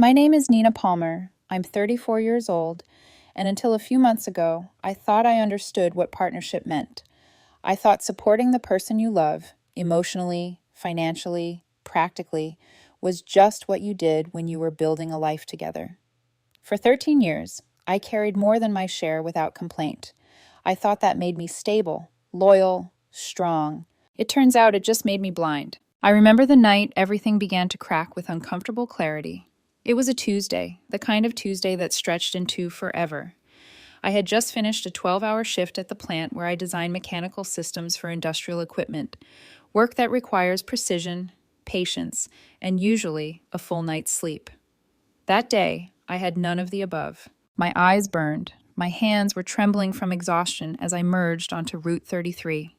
My name is Nina Palmer. I'm 34 years old, and until a few months ago, I thought I understood what partnership meant. I thought supporting the person you love, emotionally, financially, practically, was just what you did when you were building a life together. For 13 years, I carried more than my share without complaint. I thought that made me stable, loyal, strong. It turns out it just made me blind. I remember the night everything began to crack with uncomfortable clarity. It was a Tuesday, the kind of Tuesday that stretched into forever. I had just finished a 12-hour shift at the plant where I design mechanical systems for industrial equipment, work that requires precision, patience, and usually a full night's sleep. That day, I had none of the above. My eyes burned. My hands were trembling from exhaustion as I merged onto Route 33.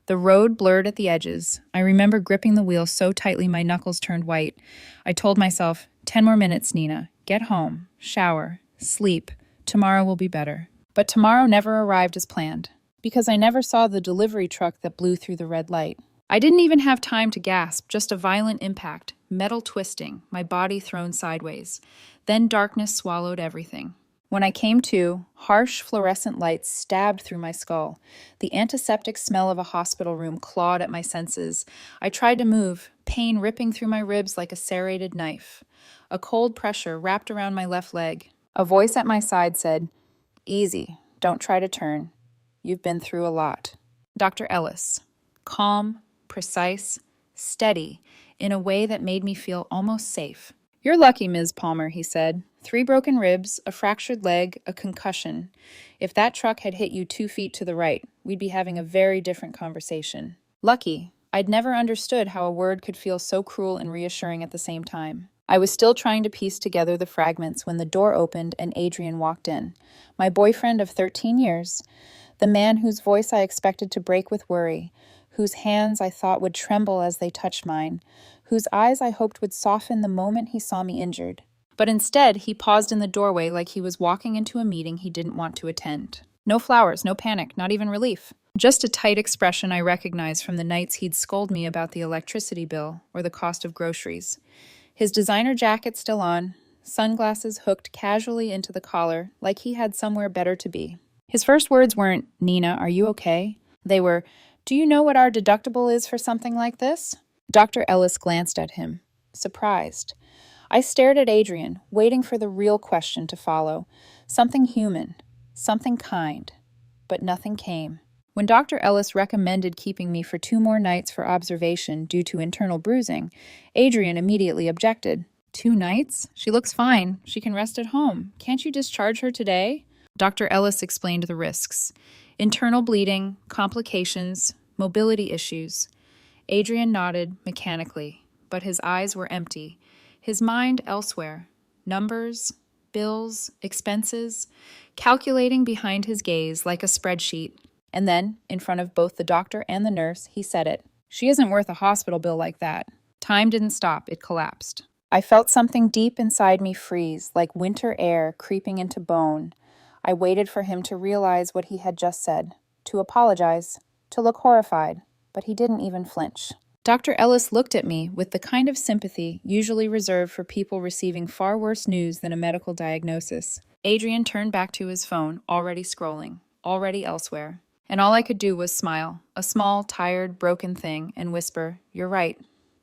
The road blurred at the edges. I remember gripping the wheel so tightly my knuckles turned white. I told myself, 10 more minutes, Nina. Get home, shower, sleep. Tomorrow will be better. But tomorrow never arrived as planned, because I never saw the delivery truck that blew through the red light. I didn't even have time to gasp, just a violent impact, metal twisting, my body thrown sideways. Then darkness swallowed everything. When I came to, harsh fluorescent lights stabbed through my skull. The antiseptic smell of a hospital room clawed at my senses. I tried to move, pain ripping through my ribs like a serrated knife. A cold pressure wrapped around my left leg. A voice at my side said, "Easy, don't try to turn. You've been through a lot." Dr. Ellis, calm, precise, steady, in a way that made me feel almost safe. "You're lucky, Ms. Palmer," he said. 3 broken ribs, a fractured leg, a concussion. If that truck had hit you 2 feet to the right, we'd be having a very different conversation." Lucky. I'd never understood how a word could feel so cruel and reassuring at the same time. I was still trying to piece together the fragments when the door opened and Adrian walked in. My boyfriend of 13 years, the man whose voice I expected to break with worry, whose hands I thought would tremble as they touched mine, whose eyes I hoped would soften the moment he saw me injured. But instead, he paused in the doorway like he was walking into a meeting he didn't want to attend. No flowers, no panic, not even relief. Just a tight expression I recognized from the nights he'd scold me about the electricity bill or the cost of groceries. His designer jacket still on, sunglasses hooked casually into the collar like he had somewhere better to be. His first words weren't, "Nina, are you okay?" They were, "Do you know what our deductible is for something like this?" Dr. Ellis glanced at him, surprised. I stared at Adrian, waiting for the real question to follow. Something human, something kind. But nothing came. When Dr. Ellis recommended keeping me for 2 more nights for observation due to internal bruising, Adrian immediately objected. 2 nights? She looks fine. She can rest at home. Can't you discharge her today? Dr. Ellis explained the risks. Internal bleeding, complications, mobility issues. Adrian nodded mechanically, but his eyes were empty. His mind elsewhere. Numbers, bills, expenses, calculating behind his gaze like a spreadsheet. And then, in front of both the doctor and the nurse, he said it. "She isn't worth a hospital bill like that." Time didn't stop, it collapsed. I felt something deep inside me freeze, like winter air creeping into bone. I waited for him to realize what he had just said, to apologize, to look horrified, but he didn't even flinch. Dr. Ellis looked at me with the kind of sympathy usually reserved for people receiving far worse news than a medical diagnosis. Adrian turned back to his phone, already scrolling, already elsewhere. And all I could do was smile, a small, tired, broken thing, and whisper, "You're right.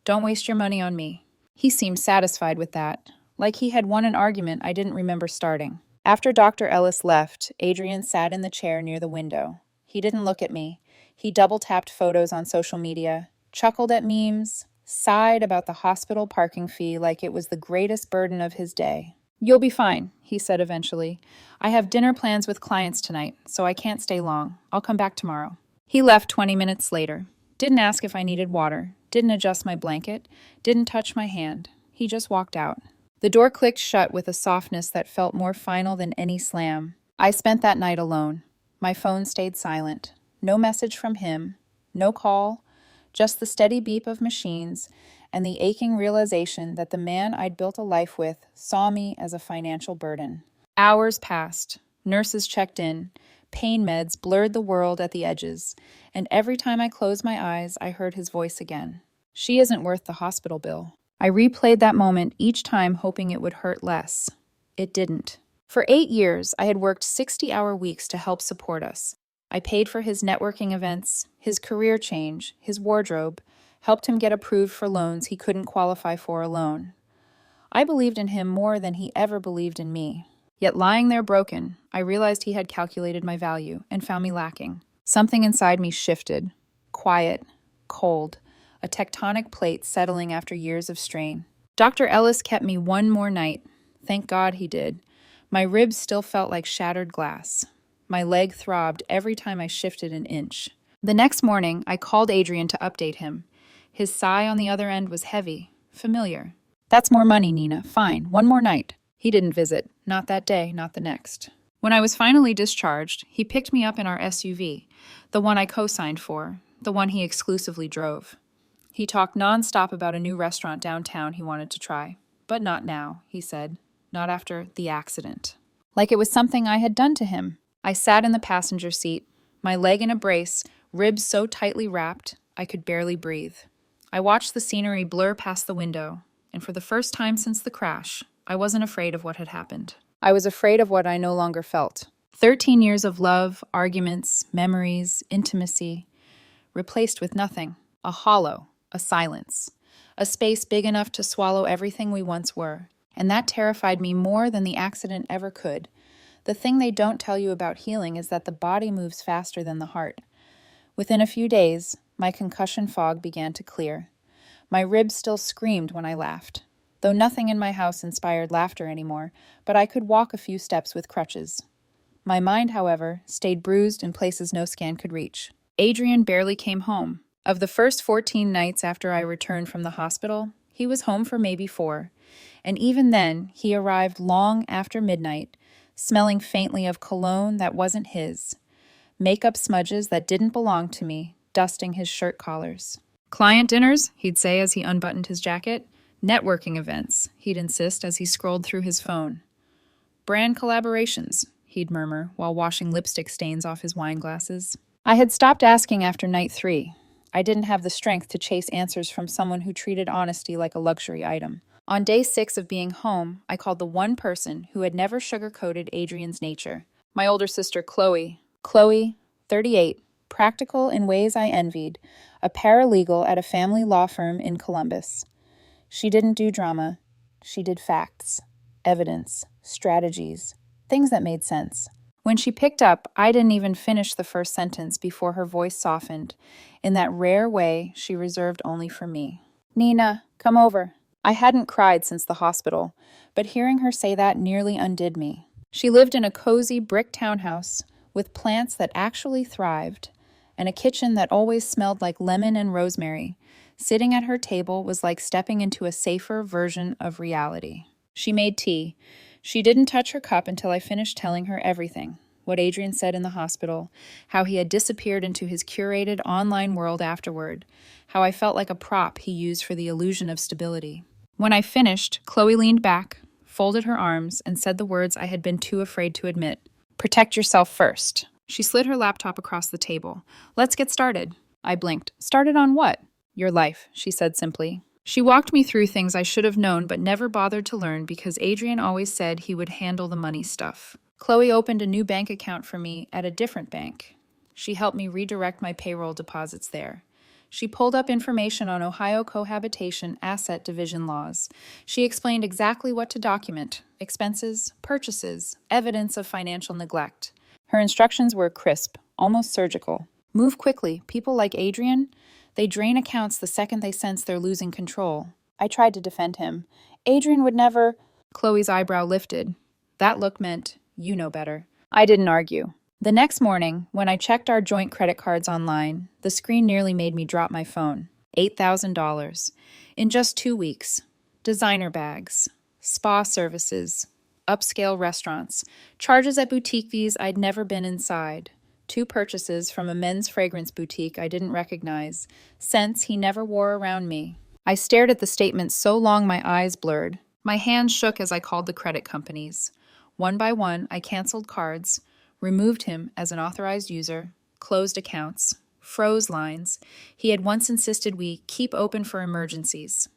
Don't waste your money on me." He seemed satisfied with that, like he had won an argument I didn't remember starting. After Dr. Ellis left, Adrian sat in the chair near the window. He didn't look at me. He double-tapped photos on social media, chuckled at memes, sighed about the hospital parking fee like it was the greatest burden of his day. "You'll be fine," he said eventually. "I have dinner plans with clients tonight, so I can't stay long. I'll come back tomorrow." He left 20 minutes later. Didn't ask if I needed water, didn't adjust my blanket, didn't touch my hand. He just walked out. The door clicked shut with a softness that felt more final than any slam. I spent that night alone. My phone stayed silent. No message from him, no call, just the steady beep of machines and the aching realization that the man I'd built a life with saw me as a financial burden. Hours passed. Nurses checked in. Pain meds blurred the world at the edges. And every time I closed my eyes, I heard his voice again. "She isn't worth the hospital bill." I replayed that moment each time, hoping it would hurt less. It didn't. For 8 years, I had worked 60-hour weeks to help support us. I paid for his networking events, his career change, his wardrobe, helped him get approved for loans he couldn't qualify for alone. I believed in him more than he ever believed in me. Yet lying there broken, I realized he had calculated my value and found me lacking. Something inside me shifted. Quiet, cold, a tectonic plate settling after years of strain. Dr. Ellis kept me one more night. Thank God he did. My ribs still felt like shattered glass. My leg throbbed every time I shifted an inch. The next morning, I called Adrian to update him. His sigh on the other end was heavy, familiar. That's more money, Nina. Fine, one more night. He didn't visit. Not that day, not the next. When I was finally discharged, he picked me up in our SUV, the one I co-signed for, the one he exclusively drove. He talked nonstop about a new restaurant downtown he wanted to try. But not now, he said. Not after the accident. Like it was something I had done to him. I sat in the passenger seat, my leg in a brace, ribs so tightly wrapped, I could barely breathe. I watched the scenery blur past the window, and for the first time since the crash, I wasn't afraid of what had happened. I was afraid of what I no longer felt. 13 years of love, arguments, memories, intimacy, replaced with nothing. A hollow, a silence, a space big enough to swallow everything we once were. And that terrified me more than the accident ever could. The thing they don't tell you about healing is that the body moves faster than the heart. Within a few days, my concussion fog began to clear. My ribs still screamed when I laughed, though nothing in my house inspired laughter anymore, but I could walk a few steps with crutches. My mind, however, stayed bruised in places no scan could reach. Adrian barely came home. Of the first 14 nights after I returned from the hospital, he was home for maybe 4. And even then, he arrived long after midnight, smelling faintly of cologne that wasn't his, makeup smudges that didn't belong to me, dusting his shirt collars. Client dinners, he'd say as he unbuttoned his jacket. Networking events, he'd insist as he scrolled through his phone. Brand collaborations, he'd murmur while washing lipstick stains off his wine glasses. I had stopped asking after night 3. I didn't have the strength to chase answers from someone who treated honesty like a luxury item. On day 6 of being home, I called the one person who had never sugar-coated Adrian's nature. My older sister, Chloe. Chloe, 38, practical in ways I envied, a paralegal at a family law firm in Columbus. She didn't do drama. She did facts, evidence, strategies, things that made sense. When she picked up, I didn't even finish the first sentence before her voice softened, in that rare way she reserved only for me. Nina, come over. I hadn't cried since the hospital, but hearing her say that nearly undid me. She lived in a cozy brick townhouse with plants that actually thrived, and a kitchen that always smelled like lemon and rosemary. Sitting at her table was like stepping into a safer version of reality. She made tea. She didn't touch her cup until I finished telling her everything. What Adrian said in the hospital, how he had disappeared into his curated online world afterward, how I felt like a prop he used for the illusion of stability. When I finished, Chloe leaned back, folded her arms, and said the words I had been too afraid to admit. Protect yourself first. She slid her laptop across the table. Let's get started. I blinked. Started on what? Your life, she said simply. She walked me through things I should have known but never bothered to learn because Adrian always said he would handle the money stuff. Chloe opened a new bank account for me at a different bank. She helped me redirect my payroll deposits there. She pulled up information on Ohio cohabitation asset division laws. She explained exactly what to document: expenses, purchases, evidence of financial neglect. Her instructions were crisp, almost surgical. Move quickly. People like Adrian, they drain accounts the second they sense they're losing control. I tried to defend him. Adrian would never... Chloe's eyebrow lifted. That look meant, you know better. I didn't argue. The next morning, when I checked our joint credit cards online, the screen nearly made me drop my phone. $8,000. In just 2 weeks. Designer bags, spa services, upscale restaurants, charges at boutique fees I'd never been inside, 2 purchases from a men's fragrance boutique I didn't recognize, scents he never wore around me. I stared at the statement so long my eyes blurred. My hands shook as I called the credit companies. One by one, I canceled cards, removed him as an authorized user, closed accounts, froze lines he had once insisted we keep open for emergencies.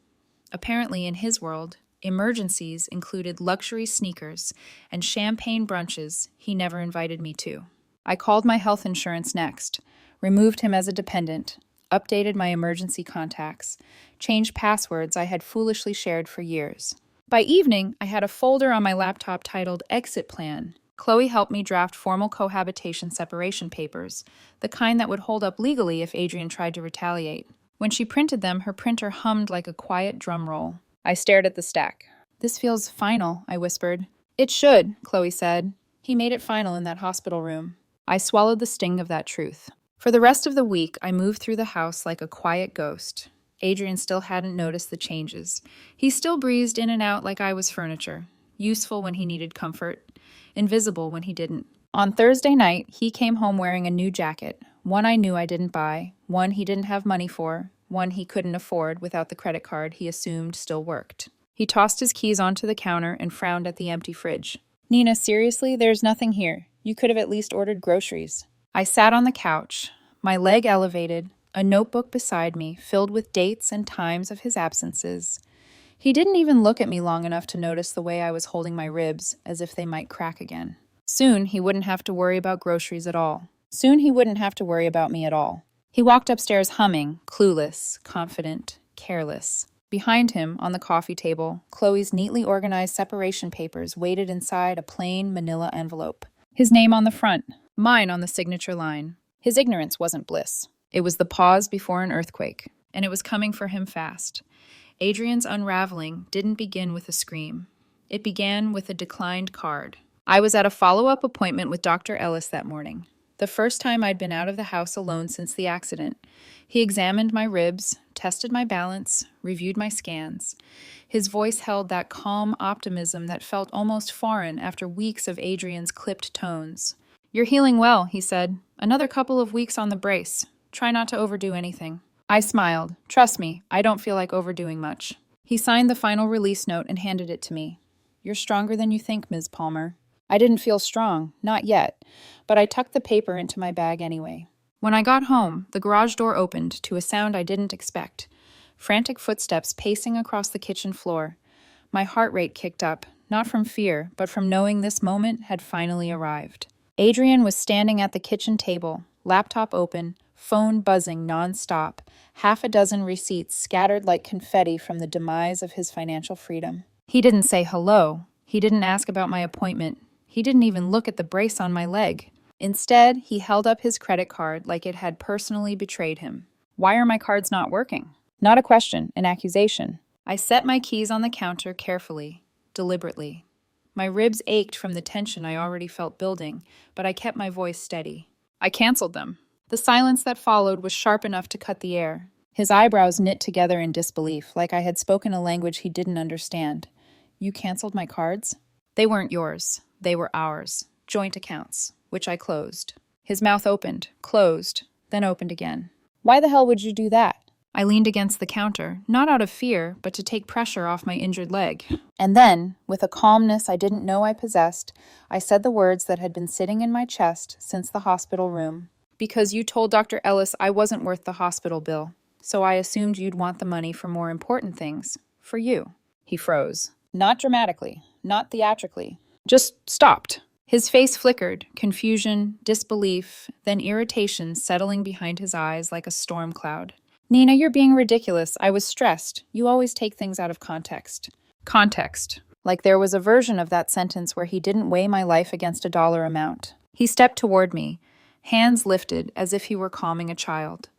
Apparently, in his world, emergencies included luxury sneakers and champagne brunches he never invited me to. I called my health insurance next, removed him as a dependent, updated my emergency contacts, changed passwords I had foolishly shared for years. By evening, I had a folder on my laptop titled Exit Plan. Chloe helped me draft formal cohabitation separation papers, the kind that would hold up legally if Adrian tried to retaliate. When she printed them, her printer hummed like a quiet drum roll. I stared at the stack. "This feels final," I whispered. "It should," Chloe said. "He made it final in that hospital room." I swallowed the sting of that truth. For the rest of the week, I moved through the house like a quiet ghost. Adrian still hadn't noticed the changes. He still breezed in and out like I was furniture, useful when he needed comfort, invisible when he didn't. On Thursday night, he came home wearing a new jacket, one I knew I didn't buy, one he didn't have money for, one he couldn't afford without the credit card he assumed still worked. He tossed his keys onto the counter and frowned at the empty fridge. "Nina, seriously, there's nothing here. You could have at least ordered groceries." I sat on the couch, my leg elevated, a notebook beside me filled with dates and times of his absences. He didn't even look at me long enough to notice the way I was holding my ribs, as if they might crack again. Soon, he wouldn't have to worry about groceries at all. Soon, he wouldn't have to worry about me at all. He walked upstairs humming, clueless, confident, careless. Behind him, on the coffee table, Chloe's neatly organized separation papers waited inside a plain manila envelope. His name on the front, mine on the signature line. His ignorance wasn't bliss. It was the pause before an earthquake, and it was coming for him fast. Adrian's unraveling didn't begin with a scream. It began with a declined card. I was at a follow-up appointment with Dr. Ellis that morning. The first time I'd been out of the house alone since the accident. He examined my ribs, tested my balance, reviewed my scans. His voice held that calm optimism that felt almost foreign after weeks of Adrian's clipped tones. "You're healing well," he said. "Another couple of weeks on the brace. Try not to overdo anything." I smiled. "Trust me, I don't feel like overdoing much." He signed the final release note and handed it to me. "You're stronger than you think, Ms. Palmer." I didn't feel strong, not yet, but I tucked the paper into my bag anyway. When I got home, the garage door opened to a sound I didn't expect. Frantic footsteps pacing across the kitchen floor. My heart rate kicked up, not from fear, but from knowing this moment had finally arrived. Adrian was standing at the kitchen table, laptop open, phone buzzing nonstop, half a dozen receipts scattered like confetti from the demise of his financial freedom. He didn't say hello. He didn't ask about my appointment. He didn't even look at the brace on my leg. Instead, he held up his credit card like it had personally betrayed him. "Why are my cards not working?" Not a question, an accusation. I set my keys on the counter carefully, deliberately. My ribs ached from the tension I already felt building, but I kept my voice steady. "I canceled them." The silence that followed was sharp enough to cut the air. His eyebrows knit together in disbelief, like I had spoken a language he didn't understand. "You canceled my cards?" "They weren't yours. They were ours. Joint accounts, which I closed." His mouth opened, closed, then opened again. "Why the hell would you do that?" I leaned against the counter, not out of fear, but to take pressure off my injured leg. And then, with a calmness I didn't know I possessed, I said the words that had been sitting in my chest since the hospital room. "Because you told Dr. Ellis I wasn't worth the hospital bill, so I assumed you'd want the money for more important things. For you." He froze. Not dramatically, not theatrically. Just stopped. His face flickered, confusion, disbelief, then irritation settling behind his eyes like a storm cloud. "Nina, you're being ridiculous. I was stressed. You always take things out of context." Context. Like there was a version of that sentence where he didn't weigh my life against a dollar amount. He stepped toward me, hands lifted as if he were calming a child.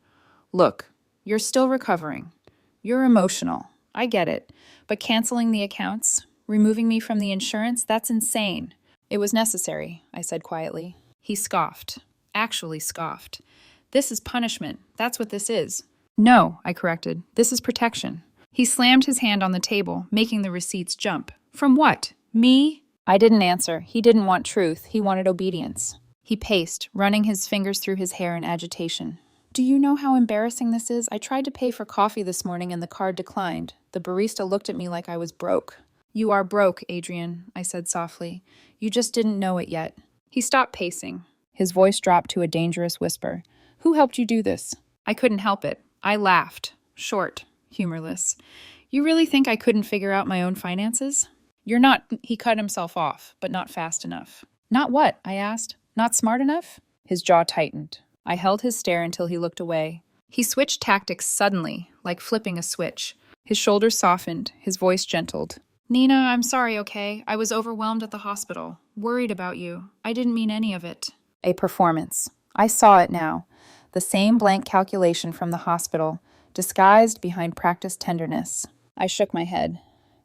"Look, you're still recovering. You're emotional. I get it. But canceling the accounts, removing me from the insurance, that's insane." "It was necessary," I said quietly. He scoffed. Actually scoffed. "This is punishment. That's what this is." "No," I corrected. "This is protection." He slammed his hand on the table, making the receipts jump. "From what? Me?" I didn't answer. He didn't want truth. He wanted obedience. He paced, running his fingers through his hair in agitation. "Do you know how embarrassing this is? I tried to pay for coffee this morning and the card declined. The barista looked at me like I was broke." "You are broke, Adrian," I said softly. "You just didn't know it yet." He stopped pacing. His voice dropped to a dangerous whisper. "Who helped you do this?" I couldn't help it. I laughed. Short, humorless. You really think I couldn't figure out my own finances? You're not, he cut himself off, but not fast enough. Not what? I asked. Not smart enough? His jaw tightened. I held his stare until he looked away. He switched tactics suddenly, like flipping a switch. His shoulders softened, his voice gentled. Nina, I'm sorry, okay? I was overwhelmed at the hospital. Worried about you. I didn't mean any of it. A performance. I saw it now. The same blank calculation from the hospital, disguised behind practiced tenderness. I shook my head.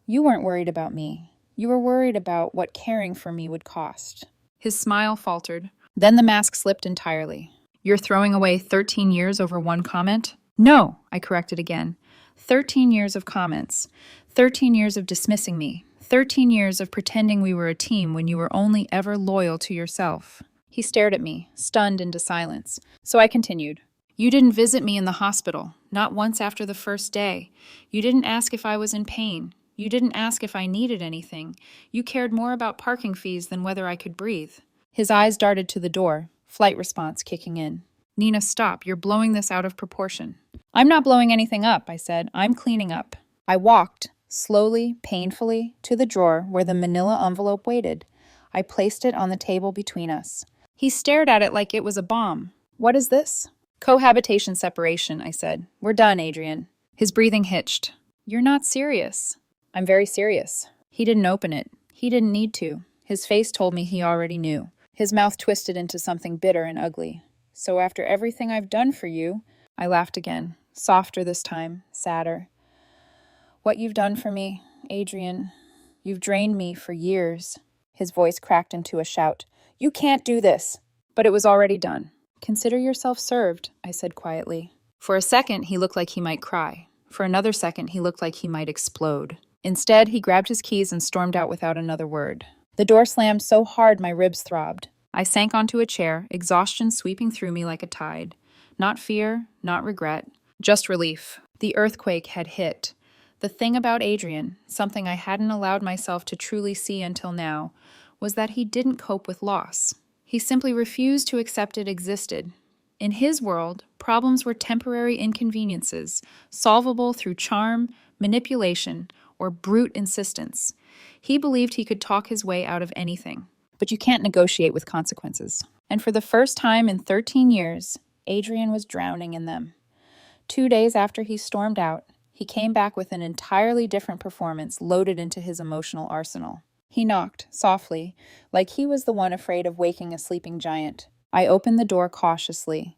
You weren't worried about me. You were worried about what caring for me would cost. His smile faltered. Then the mask slipped entirely. You're throwing away 13 years over one comment? No, I corrected again. 13 years of comments. 13 years of dismissing me. 13 years of pretending we were a team when you were only ever loyal to yourself. He stared at me, stunned into silence. So I continued. You didn't visit me in the hospital, not once after the first day. You didn't ask if I was in pain. You didn't ask if I needed anything. You cared more about parking fees than whether I could breathe. His eyes darted to the door, flight response kicking in. Nina, stop. You're blowing this out of proportion. I'm not blowing anything up, I said. I'm cleaning up. I walked, slowly, painfully, to the drawer where the manila envelope waited. I placed it on the table between us. He stared at it like it was a bomb. What is this? Cohabitation separation, I said. We're done, Adrian. His breathing hitched. You're not serious. I'm very serious. He didn't open it. He didn't need to. His face told me he already knew. His mouth twisted into something bitter and ugly. So after everything I've done for you, I laughed again, softer this time, sadder. What you've done for me, Adrian, you've drained me for years. His voice cracked into a shout. You can't do this. But it was already done. Consider yourself served, I said quietly. For a second, he looked like he might cry. For another second, he looked like he might explode. Instead, he grabbed his keys and stormed out without another word. The door slammed so hard my ribs throbbed. I sank onto a chair, exhaustion sweeping through me like a tide. Not fear, not regret, just relief. The earthquake had hit. The thing about Adrian, something I hadn't allowed myself to truly see until now, was that he didn't cope with loss. He simply refused to accept it existed. In his world, problems were temporary inconveniences, solvable through charm, manipulation, or brute insistence. He believed he could talk his way out of anything. But you can't negotiate with consequences. And for the first time in 13 years, Adrian was drowning in them. 2 days after he stormed out, he came back with an entirely different performance loaded into his emotional arsenal. He knocked, softly, like he was the one afraid of waking a sleeping giant. I opened the door cautiously.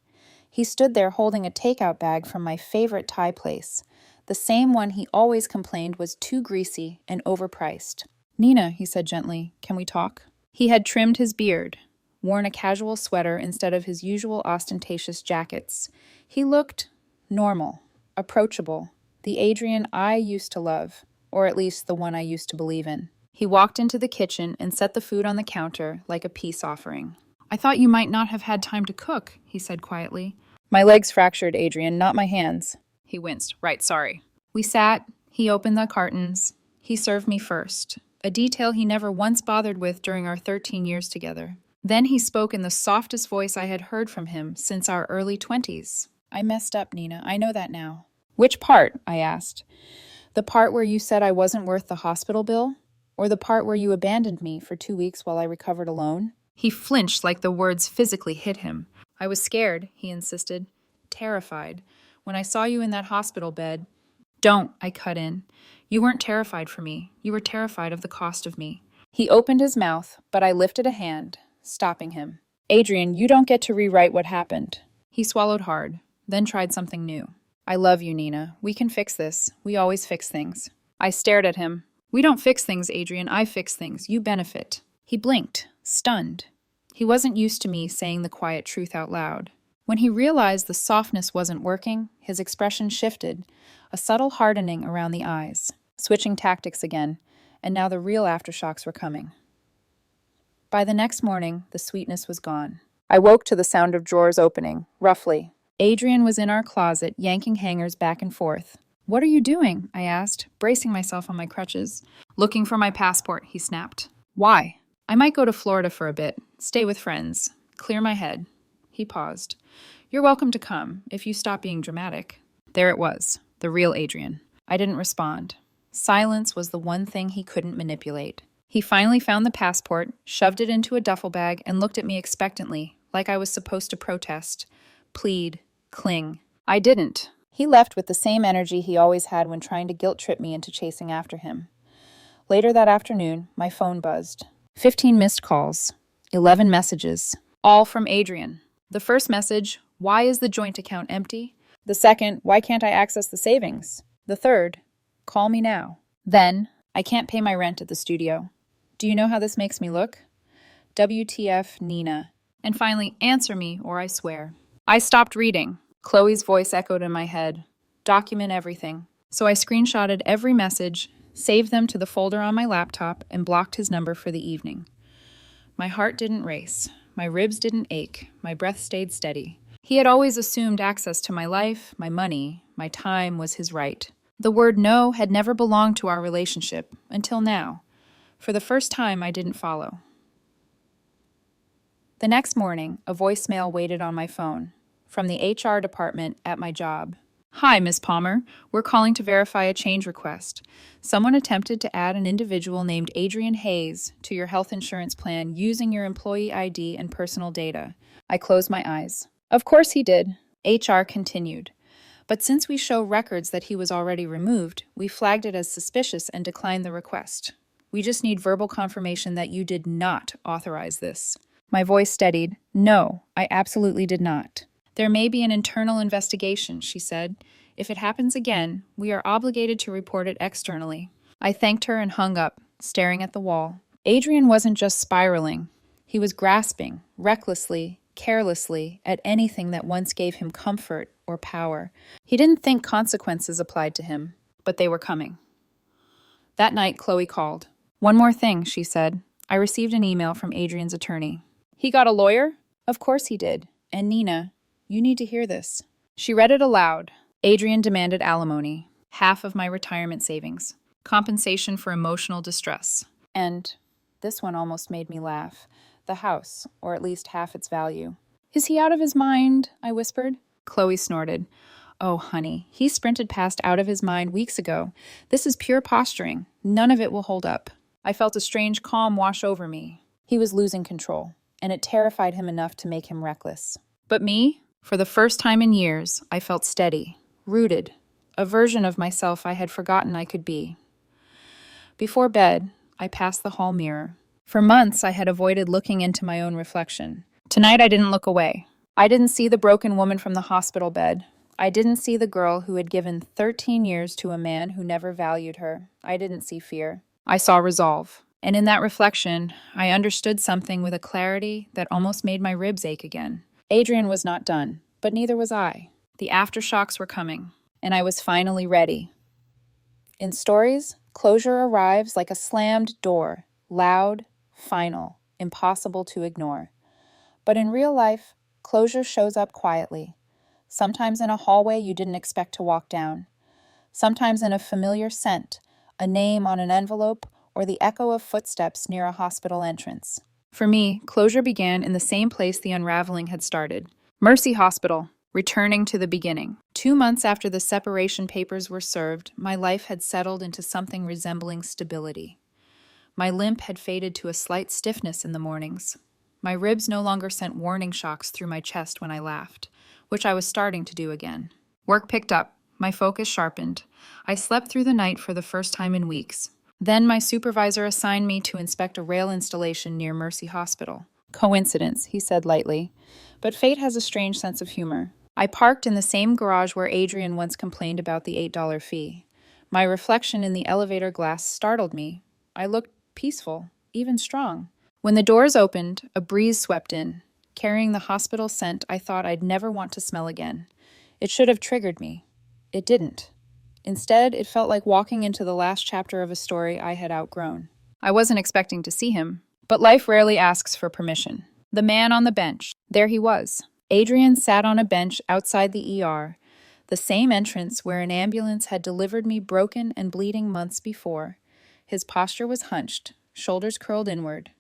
He stood there holding a takeout bag from my favorite Thai place, the same one he always complained was too greasy and overpriced. Nina, he said gently, can we talk? He had trimmed his beard, worn a casual sweater instead of his usual ostentatious jackets. He looked normal, approachable, the Adrian I used to love, or at least the one I used to believe in. He walked into the kitchen and set the food on the counter like a peace offering. I thought you might not have had time to cook, he said quietly. My legs fractured, Adrian, not my hands. He winced. Right, sorry. We sat. He opened the cartons. He served me first, a detail he never once bothered with during our 13 years together. Then he spoke in the softest voice I had heard from him since our early 20s. I messed up, Nina. I know that now. Which part? I asked. The part where you said I wasn't worth the hospital bill? Or the part where you abandoned me for 2 weeks while I recovered alone? He flinched like the words physically hit him. I was scared, he insisted. Terrified. When I saw you in that hospital bed. Don't, I cut in. You weren't terrified for me. You were terrified of the cost of me. He opened his mouth, but I lifted a hand, stopping him. Adrian, you don't get to rewrite what happened. He swallowed hard, then tried something new. I love you, Nina. We can fix this. We always fix things. I stared at him. We don't fix things, Adrian. I fix things. You benefit. He blinked, stunned. He wasn't used to me saying the quiet truth out loud. When he realized the softness wasn't working, his expression shifted, a subtle hardening around the eyes, switching tactics again, and now the real aftershocks were coming. By the next morning, the sweetness was gone. I woke to the sound of drawers opening, roughly. Adrian was in our closet, yanking hangers back and forth. What are you doing? I asked, bracing myself on my crutches. Looking for my passport, he snapped. Why? I might go to Florida for a bit, stay with friends, clear my head. He paused. You're welcome to come, if you stop being dramatic. There it was, the real Adrian. I didn't respond. Silence was the one thing he couldn't manipulate. He finally found the passport, shoved it into a duffel bag, and looked at me expectantly, like I was supposed to protest, plead, cling. I didn't. He left with the same energy he always had when trying to guilt-trip me into chasing after him. Later that afternoon, my phone buzzed. 15 missed calls, 11 messages, all from Adrian. The first message, why is the joint account empty? The second, why can't I access the savings? The third, call me now. Then, I can't pay my rent at the studio. Do you know how this makes me look? WTF, Nina. And finally, answer me or I swear. I stopped reading. Chloe's voice echoed in my head. Document everything. So I screenshotted every message, saved them to the folder on my laptop, and blocked his number for the evening. My heart didn't race. My ribs didn't ache. My breath stayed steady. He had always assumed access to my life, my money, my time was his right. The word no had never belonged to our relationship, until now. For the first time, I didn't follow. The next morning, a voicemail waited on my phone, from the HR department at my job. Hi, Miss Palmer. We're calling to verify a change request. Someone attempted to add an individual named Adrian Hayes to your health insurance plan using your employee ID and personal data. I closed my eyes. Of course he did. HR continued. But since we show records that he was already removed, we flagged it as suspicious and declined the request. We just need verbal confirmation that you did not authorize this. My voice steadied. No, I absolutely did not. There may be an internal investigation, she said. If it happens again, we are obligated to report it externally. I thanked her and hung up, staring at the wall. Adrian wasn't just spiraling. He was grasping, recklessly, carelessly, at anything that once gave him comfort or power. He didn't think consequences applied to him, but they were coming. That night, Chloe called. One more thing, she said. I received an email from Adrian's attorney. He got a lawyer? Of course he did. And Nina, you need to hear this. She read it aloud. Adrian demanded alimony, half of my retirement savings, compensation for emotional distress. And this one almost made me laugh. The house, or at least half its value. Is he out of his mind? I whispered. Chloe snorted. Oh, honey, he sprinted past out of his mind weeks ago. This is pure posturing. None of it will hold up. I felt a strange calm wash over me. He was losing control, and it terrified him enough to make him reckless. But me? For the first time in years, I felt steady, rooted, a version of myself I had forgotten I could be. Before bed, I passed the hall mirror. For months, I had avoided looking into my own reflection. Tonight, I didn't look away. I didn't see the broken woman from the hospital bed. I didn't see the girl who had given 13 years to a man who never valued her. I didn't see fear. I saw resolve. And in that reflection, I understood something with a clarity that almost made my ribs ache again. Adrian was not done, but neither was I. The aftershocks were coming, and I was finally ready. In stories, closure arrives like a slammed door, loud, final, impossible to ignore. But in real life, closure shows up quietly, sometimes in a hallway you didn't expect to walk down, sometimes in a familiar scent, a name on an envelope, or the echo of footsteps near a hospital entrance. For me, closure began in the same place the unraveling had started. Mercy Hospital, returning to the beginning. 2 months after the separation papers were served, my life had settled into something resembling stability. My limp had faded to a slight stiffness in the mornings. My ribs no longer sent warning shocks through my chest when I laughed, which I was starting to do again. Work picked up. My focus sharpened. I slept through the night for the first time in weeks. Then my supervisor assigned me to inspect a rail installation near Mercy Hospital. Coincidence, he said lightly. But fate has a strange sense of humor. I parked in the same garage where Adrian once complained about the $8 fee. My reflection in the elevator glass startled me. I looked peaceful, even strong. When the doors opened, a breeze swept in, carrying the hospital scent I thought I'd never want to smell again. It should have triggered me. It didn't. Instead, it felt like walking into the last chapter of a story I had outgrown. I wasn't expecting to see him, but life rarely asks for permission. The man on the bench. There he was. Adrian sat on a bench outside the ER, the same entrance where an ambulance had delivered me broken and bleeding months before. His posture was hunched, shoulders curled inward.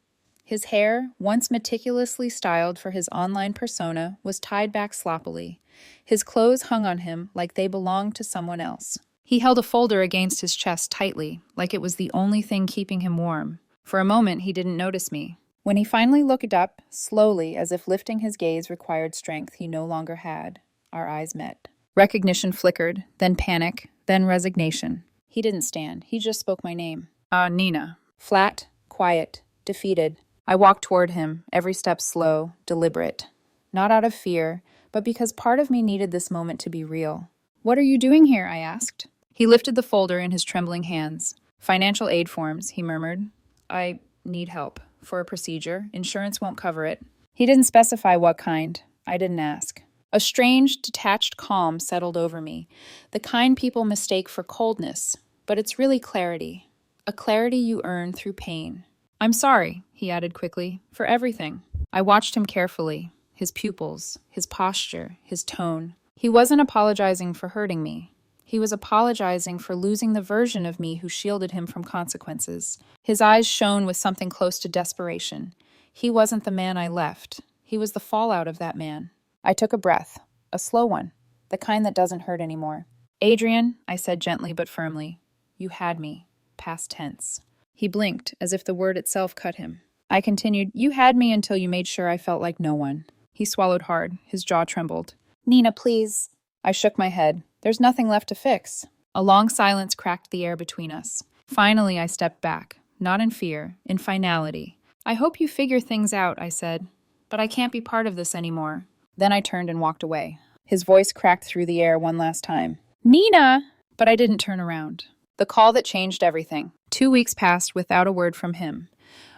His hair, once meticulously styled for his online persona, was tied back sloppily. His clothes hung on him like they belonged to someone else. He held a folder against his chest tightly, like it was the only thing keeping him warm. For a moment, he didn't notice me. When he finally looked up, slowly, as if lifting his gaze required strength he no longer had, our eyes met. Recognition flickered, then panic, then resignation. He didn't stand. He just spoke my name. Nina. Flat, quiet, defeated. I walked toward him, every step slow, deliberate. Not out of fear, but because part of me needed this moment to be real. "What are you doing here?" I asked. He lifted the folder in his trembling hands. "Financial aid forms," he murmured. "I need help. For a procedure. Insurance won't cover it." He didn't specify what kind. I didn't ask. A strange, detached calm settled over me, the kind people mistake for coldness, but it's really clarity. A clarity you earn through pain. "I'm sorry," he added quickly, "for everything." I watched him carefully, his pupils, his posture, his tone. He wasn't apologizing for hurting me. He was apologizing for losing the version of me who shielded him from consequences. His eyes shone with something close to desperation. He wasn't the man I left. He was the fallout of that man. I took a breath, a slow one, the kind that doesn't hurt anymore. "Adrian," I said gently but firmly, "you had me, past tense." He blinked, as if the word itself cut him. I continued, "You had me until you made sure I felt like no one." He swallowed hard. His jaw trembled. "Nina, please." I shook my head. "There's nothing left to fix." A long silence cracked the air between us. Finally, I stepped back, not in fear, in finality. "I hope you figure things out," I said, "but I can't be part of this anymore." Then I turned and walked away. His voice cracked through the air one last time. "Nina!" But I didn't turn around. The call that changed everything. 2 weeks passed without a word from him,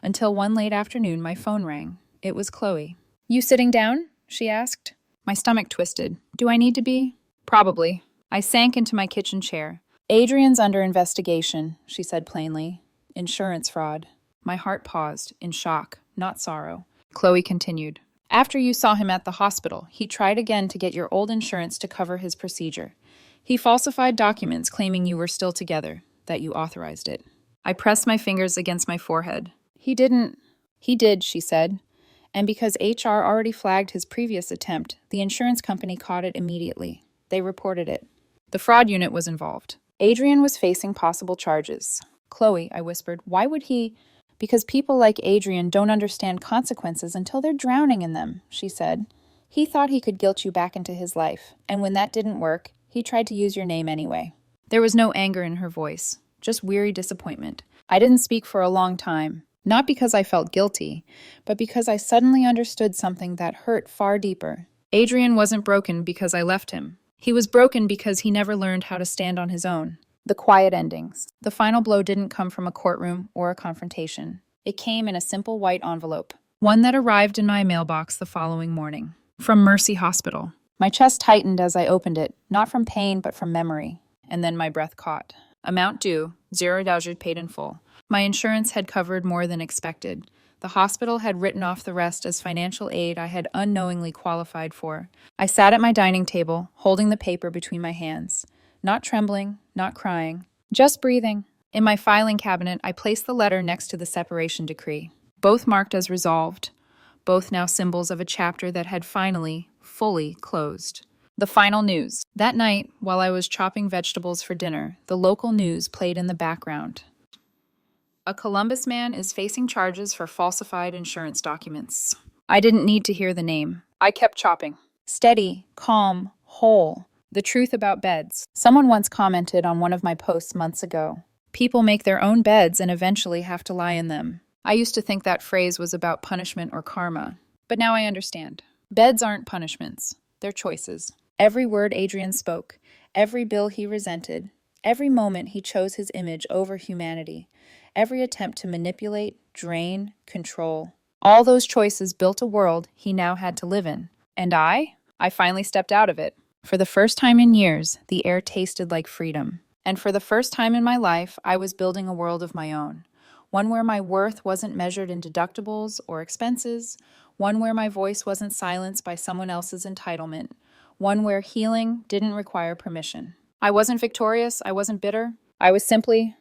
until one late afternoon my phone rang. It was Chloe. "You sitting down?" she asked. My stomach twisted. Do I need to be? Probably. I sank into my kitchen chair. "Adrian's under investigation," she said plainly. "Insurance fraud." My heart paused, in shock, not sorrow. Chloe continued. "After you saw him at the hospital, he tried again to get your old insurance to cover his procedure. He falsified documents claiming you were still together, that you authorized it." I pressed my fingers against my forehead. "He didn't." "He did," she said. "And because HR already flagged his previous attempt, the insurance company caught it immediately. They reported it. The fraud unit was involved. Adrian was facing possible charges." "Chloe," I whispered, "why would he—" "Because people like Adrian don't understand consequences until they're drowning in them," she said. "He thought he could guilt you back into his life, and when that didn't work, he tried to use your name anyway." There was no anger in her voice, just weary disappointment. I didn't speak for a long time, not because I felt guilty, but because I suddenly understood something that hurt far deeper. Adrian wasn't broken because I left him. He was broken because he never learned how to stand on his own. The quiet endings. The final blow didn't come from a courtroom or a confrontation. It came in a simple white envelope, one that arrived in my mailbox the following morning. From Mercy Hospital. My chest tightened as I opened it, not from pain but from memory. And then my breath caught. Amount due, $0 paid in full. My insurance had covered more than expected. The hospital had written off the rest as financial aid I had unknowingly qualified for. I sat at my dining table, holding the paper between my hands. Not trembling, not crying, just breathing. In my filing cabinet, I placed the letter next to the separation decree. Both marked as resolved. Both now symbols of a chapter that had finally, fully closed. The final news. That night, while I was chopping vegetables for dinner, the local news played in the background. A Columbus man is facing charges for falsified insurance documents. I didn't need to hear the name. I kept chopping. Steady, calm, whole. The truth about beds. Someone once commented on one of my posts months ago. People make their own beds and eventually have to lie in them. I used to think that phrase was about punishment or karma, but now I understand. Beds aren't punishments. They're choices. Every word Adrian spoke, every bill he resented, every moment he chose his image over humanity, every attempt to manipulate, drain, control. All those choices built a world he now had to live in. And I finally stepped out of it. For the first time in years, the air tasted like freedom. And for the first time in my life, I was building a world of my own. One where my worth wasn't measured in deductibles or expenses. One where my voice wasn't silenced by someone else's entitlement. One where healing didn't require permission. I wasn't victorious. I wasn't bitter. I was simply